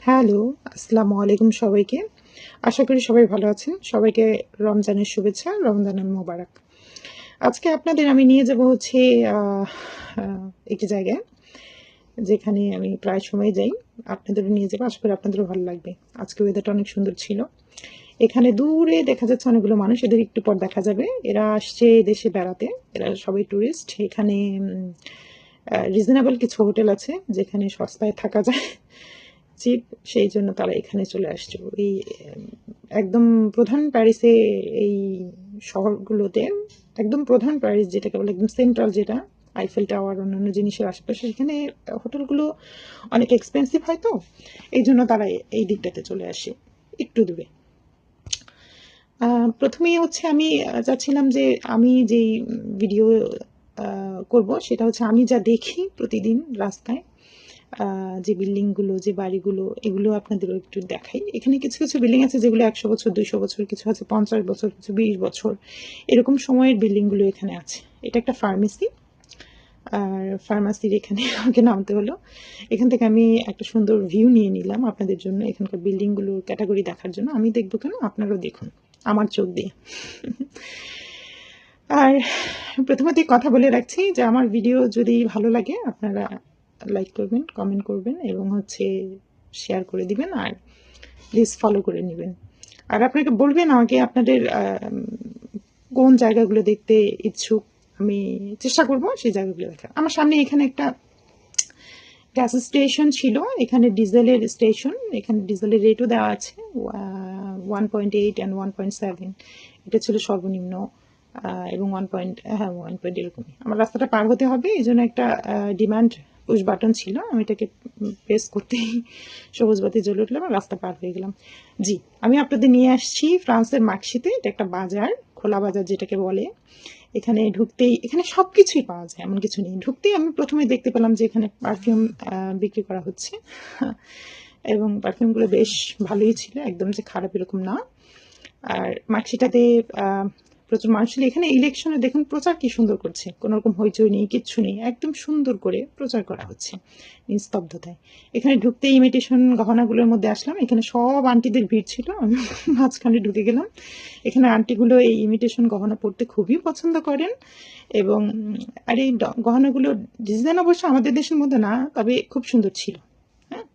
Hello, আসসালামু আলাইকুম সবাইকে। আশা করি সবাই ভালো আছেন। সবাইকে রমজানের শুভেচ্ছা, রমজানুল মোবারক। আজকে আপনাদের আমি নিয়ে যাব হচ্ছে আহ একটি জায়গায় যেখানে আমি প্রায় সময় যাই। আপনাদেরও নিয়ে যাবো। আশা করি আপনাদেরও ভালো লাগবে। আজকে ওয়েদারটা অনেক সুন্দর ছিল। এখানে দূরে দেখা যাচ্ছে অনেকগুলো মানুষ, এদের একটু পর দেখা যাবে। এরা আসছে দেশে বেড়াতে। এরা সবাই টুরিস্ট। এখানে রিজনেবল কিছু হোটেল আছে যেখানে সস্তায় থাকা যায়। চিপ, সেই জন্য তারা এখানে চলে আসছে। এই একদম প্রধান প্যারিসে, এই শহরগুলোতে একদম প্রধান প্যারিস যেটাকে বলে, একদম সেন্ট্রাল, যেটা আইফেল টাওয়ার অন্যান্য জিনিসের আশেপাশে, সেখানে হোটেলগুলো অনেক এক্সপেন্সিভ হয়, তো এই জন্য তারা এই দিকটাতে চলে আসে একটু দূরে। প্রথমেই হচ্ছে আমি চাচ্ছিলাম যে আমি যেই ভিডিও করব সেটা হচ্ছে আমি যা দেখি প্রতিদিন রাস্তায়, যে বিল্ডিংগুলো, যে বাড়িগুলো, এগুলো আপনাদেরও একটু দেখাই। এখানে কিছু কিছু বিল্ডিং আছে যেগুলো 100 বছর, 200 বছর, কিছু আছে 50 বছর, কিছু 20 বছর, এরকম সময়ের বিল্ডিংগুলো এখানে আছে। এটা একটা ফার্মেসি। আর ফার্মাসির এখানে আমাকে নামতে হলো। এখান থেকে আমি একটা সুন্দর ভিউ নিয়ে নিলাম আপনাদের জন্য, এখানকার বিল্ডিংগুলোর ক্যাটাগরি দেখার জন্য। আমি দেখবো কেন, আপনারাও দেখুন আমার চোখ দিয়ে। আর প্রথমত কথা বলে রাখছি যে আমার ভিডিও যদি ভালো লাগে আপনারা লাইক করবেন, কমেন্ট করবেন এবং হচ্ছে শেয়ার করে দিবেন, আর প্লিজ ফলো করে নেবেন। আর আপনাকে বলবেন আমাকে আপনাদের কোন জায়গাগুলো দেখতে ইচ্ছুক, আমি চেষ্টা করব সেই জায়গাগুলো দেখার। আমার সামনে এখানে একটা গ্যাস স্টেশন ছিল, এখানে ডিজেলের স্টেশন, এখানে ডিজেলের রেটও দেওয়া আছে 1.8 অ্যান্ড 1.7, এটা ছিল সর্বনিম্ন, এবং 1 পয়েন্ট এরকমই। আমার রাস্তাটা পার হতে হবে, এই জন্য একটা ডিমান্ড পুশ বাটন ছিল, আমি এটাকে প্রেস করতেই সবুজ বাতি জ্বলে উঠলাম, রাস্তা পার হয়ে গেলাম। জি, আমি আপনাদের নিয়ে আসছি ফ্রান্সের মার্কশিতে। এটা একটা বাজার, খোলা বাজার যেটাকে বলে। এখানে ঢুকতেই এখানে সবকিছুই পাওয়া যায়, এমন কিছু নেই। ঢুকতেই আমি প্রথমে দেখতে পেলাম যে এখানে পারফিউম বিক্রি করা হচ্ছে, এবং পারফিউমগুলো বেশ ভালোই ছিল, একদম যে খারাপ এরকম না। আর মার্কশিটাতে প্রচুর মানুষ ছিল। এখানে ইলেকশনে দেখুন প্রচার কি সুন্দর করছে, কোনো রকম হইচই নেই, কিচ্ছু নেই, একদম সুন্দর করে প্রচার করা হচ্ছে নিস্তব্ধতায়। এখানে ঢুকতে ইমিটেশন গহনাগুলোর মধ্যে আসলাম, এখানে সব আন্টিদের ভিড় ছিল, আমি মাঝখানে ঢুকে গেলাম। এখানে আন্টিগুলো এই ইমিটেশন গহনা পরতে খুবই পছন্দ করেন, এবং আর এই গহনাগুলো ডিজাইন অবশ্য আমাদের দেশের মধ্যে না, তবে খুব সুন্দর ছিল। হ্যাঁ,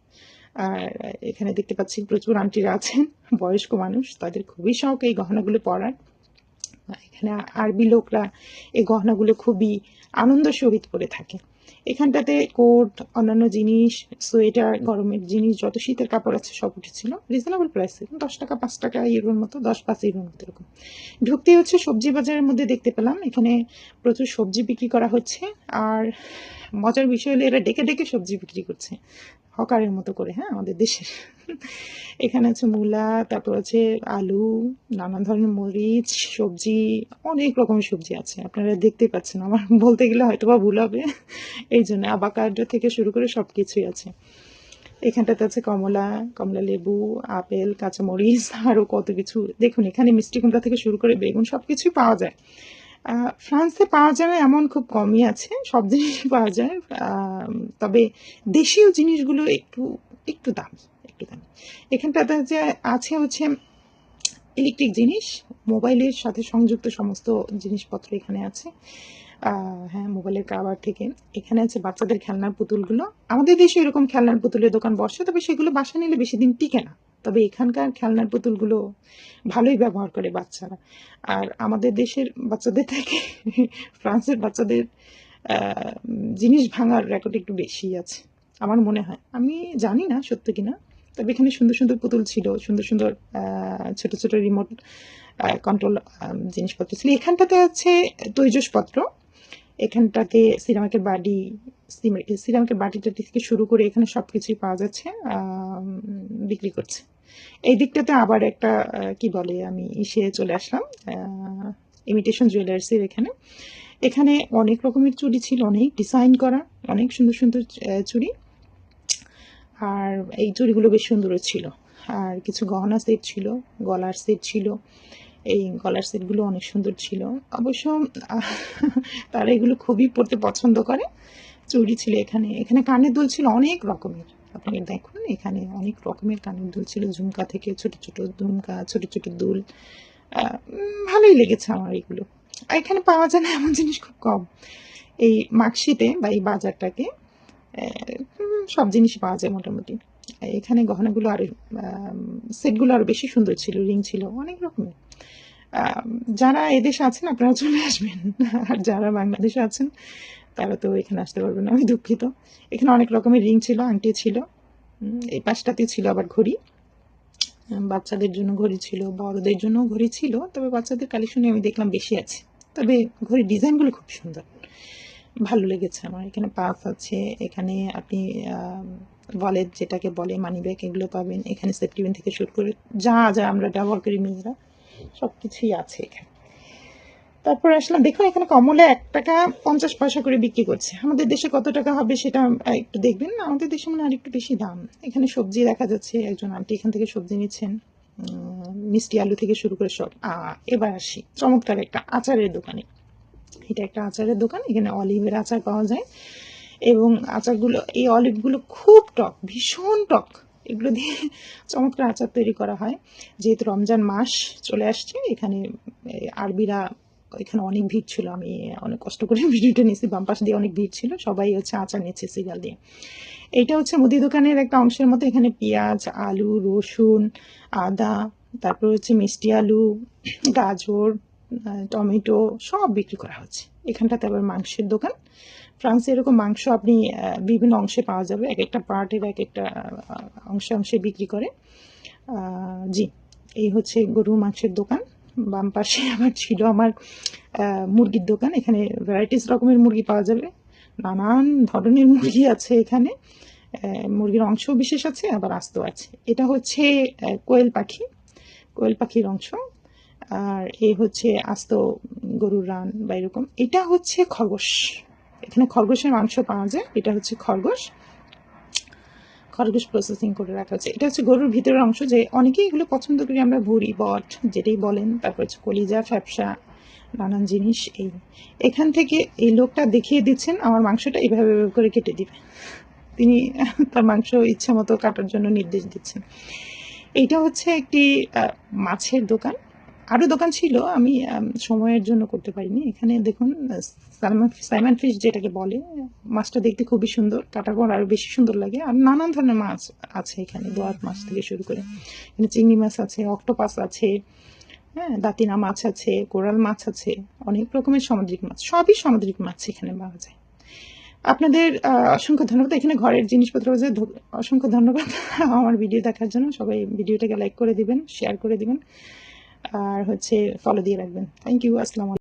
আর এখানে দেখতে পাচ্ছি প্রচুর আন্টিরা আছেন, বয়স্ক মানুষ, তাদের খুবই শখ এই গহনাগুলো পরার। এখানে আরবি লোকরা এই গহনাগুলো খুবই আনন্দ সহিত পরে থাকে। এখানটাতে কোট, অন্যান্য জিনিস, সোয়েটার, গরমের জিনিস, যত শীতের কাপড় আছে সব উঠেছিল রিজনেবল প্রাইসে, 10 টাকা, 5 টাকা, ইউরোর মতো, 10-5 ইউরোর মতো এরকম। ঢুকতেই হচ্ছে সবজি বাজারের মধ্যে দেখতে পেলাম এখানে প্রচুর সবজি বিক্রি করা হচ্ছে। আর মজার বিষয় হলো এরা ডেকে ডেকে সবজি বিক্রি করছে, হকারের মতো করে, হ্যাঁ, আমাদের দেশের। এখানে আছে মূলা, তারপর আছে আলু, নানান ধরনের মরিচ, সবজি, অনেক রকমের সবজি আছে, আপনারা দেখতে পাচ্ছেন। আমার বলতে গেলে হয়তো বা ভুল হবে, এই জন্য আভাকাডো থেকে শুরু করে সব কিছুই আছে। এখানটাতে আছে কমলা, কমলা লেবু, আপেল, কাঁচামরিচ, আরও কত কিছু। দেখুন এখানে মিষ্টি কুমড়া থেকে শুরু করে বেগুন, সব কিছুই পাওয়া যায়। ফ্রান্সে পাওয়া যাবে এমন খুব কমই আছে, সব জিনিসই পাওয়া যায়। তবে দেশীয় জিনিসগুলো একটু একটু দামি, একটু দামি। এখানটাতে যে আছে হচ্ছে ইলেকট্রিক জিনিস, মোবাইলের সাথে সংযুক্ত সমস্ত জিনিসপত্র এখানে আছে। হ্যাঁ, মোবাইলের কাভার থেকে। এখানে আছে বাচ্চাদের খেলনার পুতুলগুলো। আমাদের দেশে এরকম খেলনার পুতুলের দোকান বসে, তবে সেগুলো বাসা নিলে বেশি দিন টিকে না। তবে এখানকার খেলনার পুতুলগুলো ভালোই ব্যবহার করে বাচ্চারা। আর আমাদের দেশের বাচ্চাদের থেকে ফ্রান্সের বাচ্চাদের জিনিস ভাঙার রেকর্ড একটু বেশি আছে আমার মনে হয়। আমি জানি না সত্য কিনা, তবে এখানে সুন্দর সুন্দর পুতুল ছিল, সুন্দর সুন্দর ছোট ছোট রিমোট কন্ট্রোল জিনিসপত্র ছিল। এখানটাতে আছে তৈজসপত্র, এখানটাতে সিরামিকের বাটি, সিরামিকের বাটিটা থেকে শুরু করে এখানে সব কিছুই পাওয়া যাচ্ছে, বিক্রি করছে। এই দিকটাতে আবার একটা কি বলে, আমি ইসে চলে আসলাম ইমিটেশন জুয়েলার্সের এখানে। এখানে অনেক রকমের চুড়ি ছিল, অনেক ডিজাইন করা, অনেক সুন্দর সুন্দর চুড়ি। আর এই চুড়িগুলো বেশ সুন্দরও ছিল। আর কিছু গহনা সেট ছিল, গলার সেট ছিল, এই গলার সেটগুলো অনেক সুন্দর ছিল অবশ্য। তারা এগুলো খুবই পরতে পছন্দ করে। চুড়ি ছিল এখানে, এখানে কানের দুল ছিল অনেক রকমের, আপনাকে দেখুন, এখানে অনেক রকমের কানের দুল ছিল, ঝুমকা থেকে ছোট ছোট ঝুমকা, ছোট ছোট দুল। ভালোই লেগেছে আমার এগুলো। এখানে পাওয়া যায় না এমন জিনিস খুব কম। এই মার্কশিটে বা এই বাজারটাকে সব জিনিসই পাওয়া যায় মোটামুটি। এখানে গহনাগুলো আরো সেটগুলো আরো বেশি সুন্দর ছিল, রিং ছিল অনেক রকমের। যারা এদেশে আছেন আপনারা চলে আসবেন, আর যারা বাংলাদেশে আছেন তারা তো এখানে আসতে পারবেন না, আমি দুঃখিত। এখানে অনেক রকমের রিং ছিল, আংটি ছিল, এই পাশটাতে ছিল আবার ঘড়ি। বাচ্চাদের জন্য ঘড়ি ছিল, বড়দের জন্য ঘড়ি ছিল, তবে বাচ্চাদের কালেকশনে আমি দেখলাম বেশি আছে। তবে ঘড়ির ডিজাইনগুলো খুব সুন্দর, ভালো লেগেছে আমার। এখানে পার্স আছে, এখানে আপনি ওয়ালেট যেটাকে বলে মানি ব্যাগ এগুলো পাবেন। এখানে সেফটি পিন থেকে শুরু করে যা যা আমরা ব্যবহার করি মেয়েরা সব কিছুই আছে এখানে। তারপর আসলাম, দেখুন এখানে কমলা 1 টাকা 50 পয়সা করে বিক্রি করছে। আমাদের দেশে কত টাকা হবে সেটা একটু দেখবেন, আমাদের দেশে মানে আর একটু বেশি দাম। এখানে সবজি দেখা যাচ্ছে, একজন আন্টি এখান থেকে সবজি নিচ্ছেন, মিষ্টি আলু থেকে শুরু করে সব। এবার আসি চমৎকার একটা আচারের দোকানে। এটা একটা আচারের দোকান, এখানে অলিভের আচার পাওয়া যায় এবং আচারগুলো, এই অলিভগুলো খুব টক, ভীষণ টক। এগুলো দিয়ে চমৎকার আচার তৈরি করা হয়। যেহেতু রমজান মাস চলে আসছে, এখানে আরবিরা, এখানে অনেক ভিড় ছিল, আমি অনেক কষ্ট করে ভিডিওটা নিয়েছি, বাম পাশ দিয়ে অনেক ভিড় ছিল, সবাই হচ্ছে আচার নিচ্ছে সিরিয়াল দিয়ে। এইটা হচ্ছে মুদি দোকানের একটা অংশের মতো। এখানে পেঁয়াজ, আলু, রসুন, আদা, তারপর হচ্ছে মিষ্টি আলু, গাজর, টমেটো সব বিক্রি করা হচ্ছে। এখানটাতে আবার মাংসের দোকান। ফ্রান্সে এরকম মাংস আপনি বিভিন্ন অংশে পাওয়া যাবে, এক একটা পার্টের এক একটা অংশে অংশে বিক্রি করে। জি, এই হচ্ছে গরুর মাংসের দোকান। বাম পাশে আবার ছিল আমার মুরগির দোকান। এখানে ভ্যারাইটিস রকমের মুরগি পাওয়া যাবে, নানান ধরনের মুরগি আছে এখানে। মুরগির অংশ বিশেষ আছে, আবার আস্ত আছে। এটা হচ্ছে কোয়েল পাখি, কোয়েল পাখির অংশ। আর এই হচ্ছে আস্ত গরুর রান বা এরকম। এটা হচ্ছে খরগোশ, এখানে খরগোশের মাংস পাওয়া যায়। এটা হচ্ছে খরগোশ, খরগোশ প্রসেসিং করে রাখা হচ্ছে। এটা হচ্ছে গরুর ভিতরের অংশ, যে অনেকেই এগুলো পছন্দ করি আমরা, ভুঁড়ি, বট যেটাই বলেন। তারপর হচ্ছে কলিজা, ফ্যাপসা, নানান জিনিস। এখান থেকে এই লোকটা দেখিয়ে দিচ্ছেন আমার মাংসটা এইভাবে করে কেটে দিবে, তিনি তার মাংস ইচ্ছা মতো কাটার জন্য নির্দেশ দিচ্ছেন। এইটা হচ্ছে একটি মাছের দোকান। আরও দোকান ছিল, আমি সময়ের জন্য করতে পারিনি। এখানে দেখুন সাইমন ফিশ যেটাকে বলে, মাছটা দেখতে খুবই সুন্দর, কাটার পর আরও বেশি সুন্দর লাগে। আর নানান ধরনের মাছ আছে এখানে, দোয়াত মাছ থেকে শুরু করে এখানে চিংড়ি মাছ আছে, অক্টোপাস আছে, হ্যাঁ, দাতিনা মাছ আছে, কোরাল মাছ আছে, অনেক রকমের সামুদ্রিক মাছ, সবই সামুদ্রিক মাছ এখানে পাওয়া যায়। আপনাদের অসংখ্য ধন্যবাদ। এখানে ঘরের জিনিসপত্র আছে, অসংখ্য ধন্যবাদ আমার ভিডিও দেখার জন্য। সবাই ভিডিওটাকে লাইক করে দিবেন, শেয়ার করে দিবেন, আর হচ্ছে ফলো দিয়ে রাখবেন। থ্যাংক ইউ, আসসালামু আলাইকুম।